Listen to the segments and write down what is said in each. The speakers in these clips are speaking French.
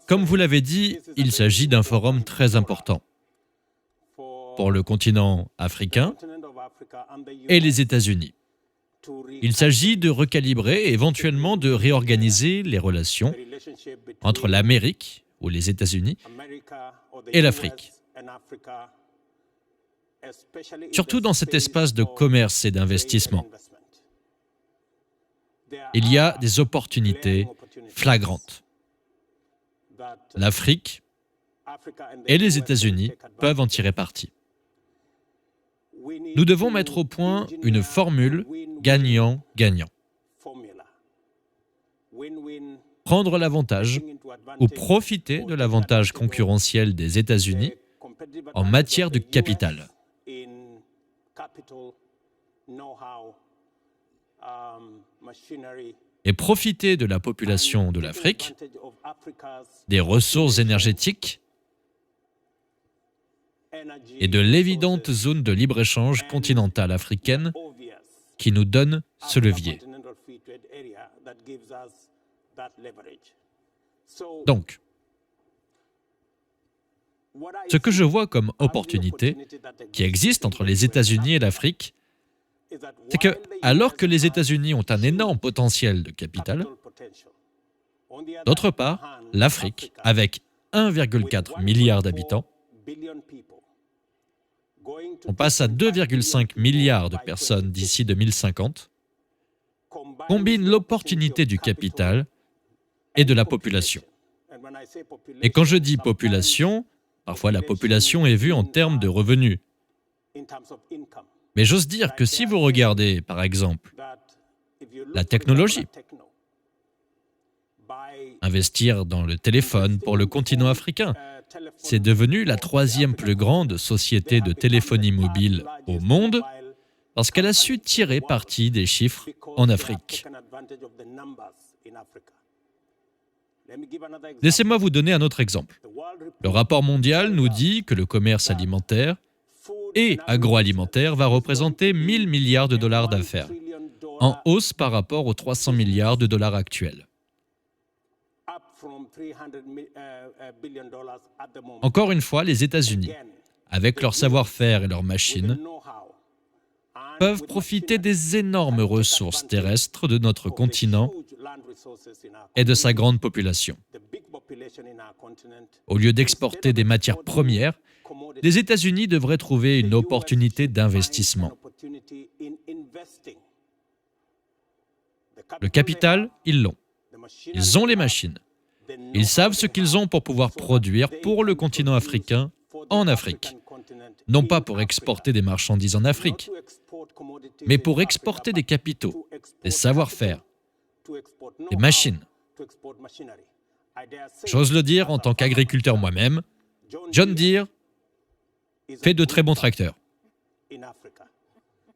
Comme vous l'avez dit, il s'agit d'un forum très important pour le continent africain et les États-Unis. Il s'agit de recalibrer et éventuellement de réorganiser les relations entre l'Amérique, ou les États-Unis, et l'Afrique. Surtout dans cet espace de commerce et d'investissement. Il y a des opportunités flagrantes. L'Afrique et les États-Unis peuvent en tirer parti. Nous devons mettre au point une formule gagnant-gagnant. Prendre l'avantage ou profiter de l'avantage concurrentiel des États-Unis en matière de capital. Et profiter de la population de l'Afrique, des ressources énergétiques et de l'évidente zone de libre-échange continentale africaine qui nous donne ce levier. Donc, ce que je vois comme opportunité qui existe entre les États-Unis et l'Afrique, c'est que, alors que les États-Unis ont un énorme potentiel de capital, d'autre part, l'Afrique, avec 1,4 milliard d'habitants, on passe à 2,5 milliards de personnes d'ici 2050, combine l'opportunité du capital et de la population. Et quand je dis population, parfois la population est vue en termes de revenus. Mais j'ose dire que si vous regardez, par exemple, la technologie, investir dans le téléphone pour le continent africain, c'est devenu la 3e plus grande société de téléphonie mobile au monde parce qu'elle a su tirer parti des chiffres en Afrique. Laissez-moi vous donner un autre exemple. Le rapport mondial nous dit que le commerce alimentaire et agroalimentaire va représenter 1 000 milliards de dollars d'affaires, en hausse par rapport aux 300 milliards de dollars actuels. Encore une fois, les États-Unis, avec leur savoir-faire et leurs machines, peuvent profiter des énormes ressources terrestres de notre continent et de sa grande population. Au lieu d'exporter des matières premières, les États-Unis devraient trouver une opportunité d'investissement. Le capital, ils l'ont. Ils ont les machines. Ils savent ce qu'ils ont pour pouvoir produire pour le continent africain en Afrique. Non pas pour exporter des marchandises en Afrique, mais pour exporter des capitaux, des savoir-faire, des machines. J'ose le dire en tant qu'agriculteur moi-même, John Deere fait de très bons tracteurs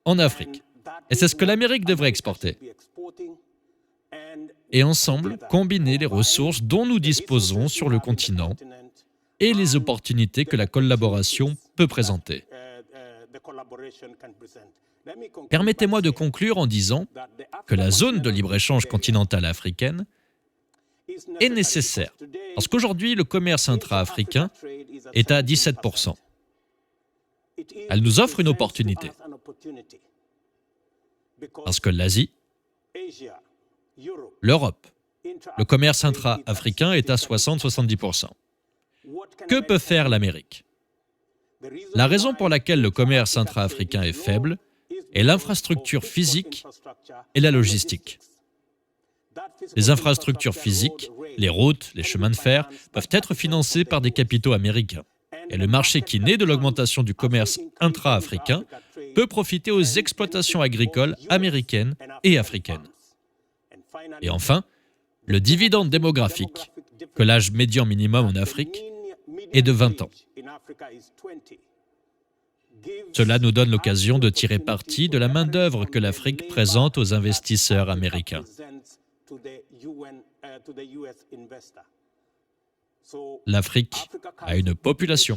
en Afrique. Et c'est ce que l'Amérique devrait exporter. Et ensemble, combiner les ressources dont nous disposons sur le continent et les opportunités que la collaboration peut présenter. Permettez-moi de conclure en disant que la zone de libre-échange continentale africaine est nécessaire, parce qu'aujourd'hui, le commerce intra-africain est à 17%. Elle nous offre une opportunité, parce que l'Asie, l'Europe, le commerce intra-africain est à 60-70%. Que peut faire l'Amérique? La raison pour laquelle le commerce intra-africain est faible est l'infrastructure physique et la logistique. Les infrastructures physiques, les routes, les chemins de fer, peuvent être financées par des capitaux américains. Et le marché qui naît de l'augmentation du commerce intra-africain peut profiter aux exploitations agricoles américaines et africaines. Et enfin, le dividende démographique, que l'âge médian minimum en Afrique est de 20 ans. Cela nous donne l'occasion de tirer parti de la main-d'œuvre que l'Afrique présente aux investisseurs américains. L'Afrique a une population,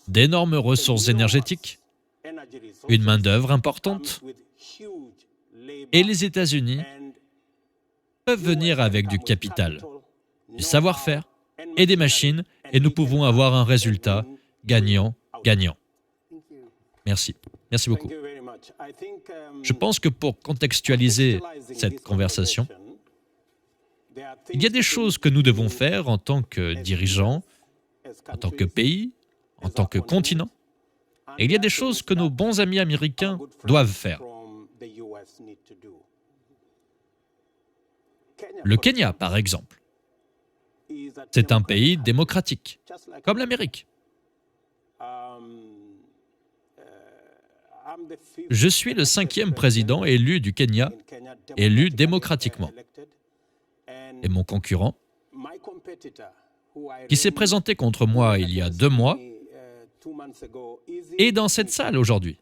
d'énormes ressources énergétiques, une main-d'œuvre importante, et les États-Unis peuvent venir avec du capital, du savoir-faire et des machines, et nous pouvons avoir un résultat gagnant-gagnant. Merci. Merci beaucoup. Je pense que pour contextualiser cette conversation, il y a des choses que nous devons faire en tant que dirigeants, en tant que pays, en tant que continent, et il y a des choses que nos bons amis américains doivent faire. Le Kenya, par exemple, c'est un pays démocratique, comme l'Amérique. Je suis le 5e président élu du Kenya, élu démocratiquement. Et mon concurrent, qui s'est présenté contre moi il y a 2 mois, est dans cette salle aujourd'hui,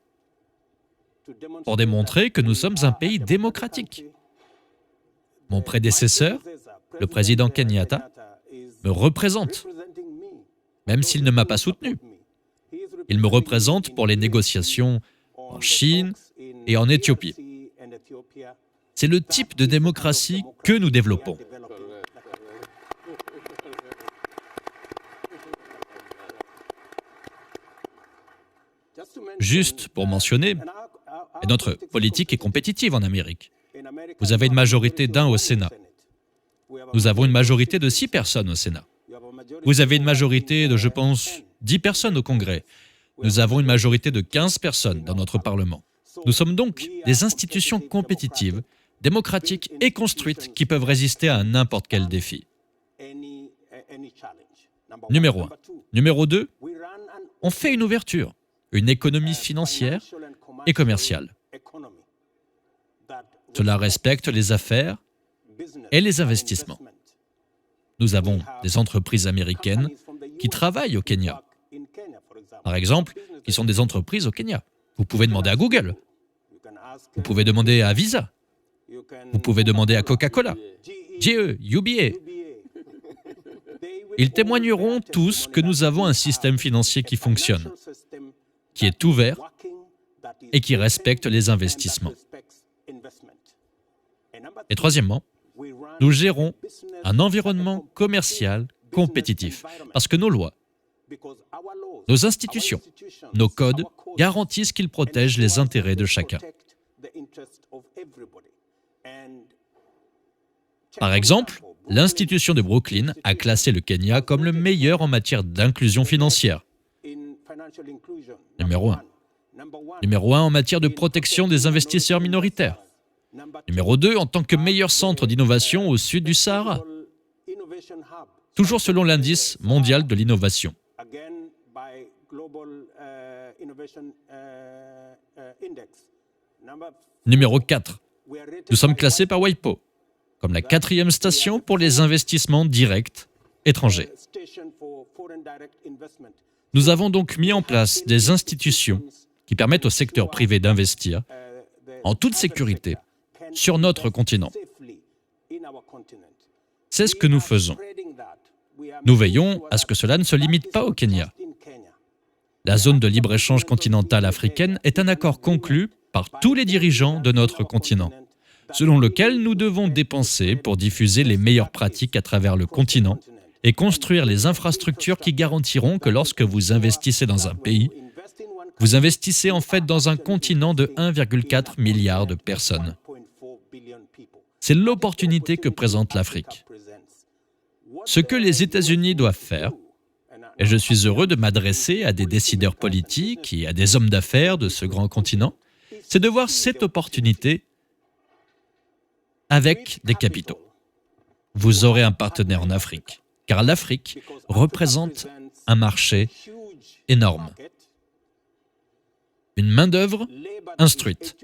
pour démontrer que nous sommes un pays démocratique. Mon prédécesseur, le président Kenyatta, me représente, même s'il ne m'a pas soutenu. Il me représente pour les négociations en Chine et en Éthiopie. C'est le type de démocratie que nous développons. Juste pour mentionner, notre politique est compétitive en Amérique. Vous avez une majorité d'1 au Sénat. Nous avons une majorité de 6 personnes au Sénat. Vous avez une majorité de, je pense, 10 personnes au Congrès. Nous avons une majorité de 15 personnes dans notre Parlement. Nous sommes donc des institutions compétitives, démocratiques et construites qui peuvent résister à n'importe quel défi. Numéro 1. Numéro 2, on fait une ouverture, une économie financière et commerciale. Cela respecte les affaires et les investissements. Nous avons des entreprises américaines qui travaillent au Kenya. Par exemple, qui sont des entreprises au Kenya. Vous pouvez demander à Google. Vous pouvez demander à Visa. Vous pouvez demander à Coca-Cola, GE, UBA. Ils témoigneront tous que nous avons un système financier qui fonctionne, qui est ouvert et qui respecte les investissements. Et troisièmement, nous gérons un environnement commercial compétitif, parce que nos lois, nos institutions, nos codes garantissent qu'ils protègent les intérêts de chacun. Par exemple, l'institution de Brooklyn a classé le Kenya comme le meilleur en matière d'inclusion financière. Numéro 1. Numéro 1 en matière de protection des investisseurs minoritaires. Numéro 2 en tant que meilleur centre d'innovation au sud du Sahara. Toujours selon l'indice mondial de l'innovation. Numéro 4. Nous sommes classés par WIPO comme la 4e station pour les investissements directs étrangers. Nous avons donc mis en place des institutions qui permettent au secteur privé d'investir en toute sécurité sur notre continent. C'est ce que nous faisons. Nous veillons à ce que cela ne se limite pas au Kenya. La zone de libre-échange continentale africaine est un accord conclu par tous les dirigeants de notre continent, selon lequel nous devons dépenser pour diffuser les meilleures pratiques à travers le continent et construire les infrastructures qui garantiront que lorsque vous investissez dans un pays, vous investissez en fait dans un continent de 1,4 milliard de personnes. C'est l'opportunité que présente l'Afrique. Ce que les États-Unis doivent faire, et je suis heureux de m'adresser à des décideurs politiques et à des hommes d'affaires de ce grand continent, c'est de voir cette opportunité avec des capitaux. Vous aurez un partenaire en Afrique, car l'Afrique représente un marché énorme. Une main-d'œuvre instruite,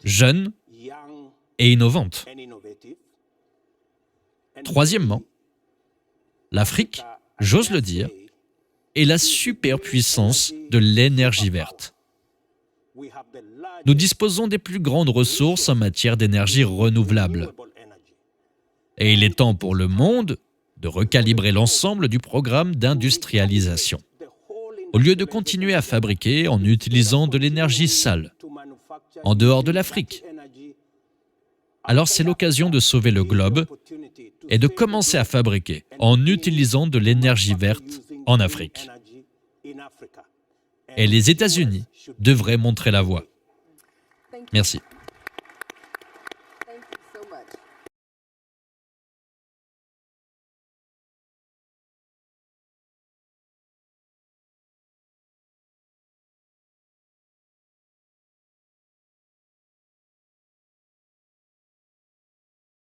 jeune et innovante. Troisièmement, l'Afrique, j'ose le dire, est la superpuissance de l'énergie verte. Nous disposons des plus grandes ressources en matière d'énergie renouvelable. Et il est temps pour le monde de recalibrer l'ensemble du programme d'industrialisation. Au lieu de continuer à fabriquer en utilisant de l'énergie sale, en dehors de l'Afrique. Alors c'est l'occasion de sauver le globe est de commencer à fabriquer en utilisant de l'énergie verte en Afrique. Et les États-Unis devraient montrer la voie. Merci.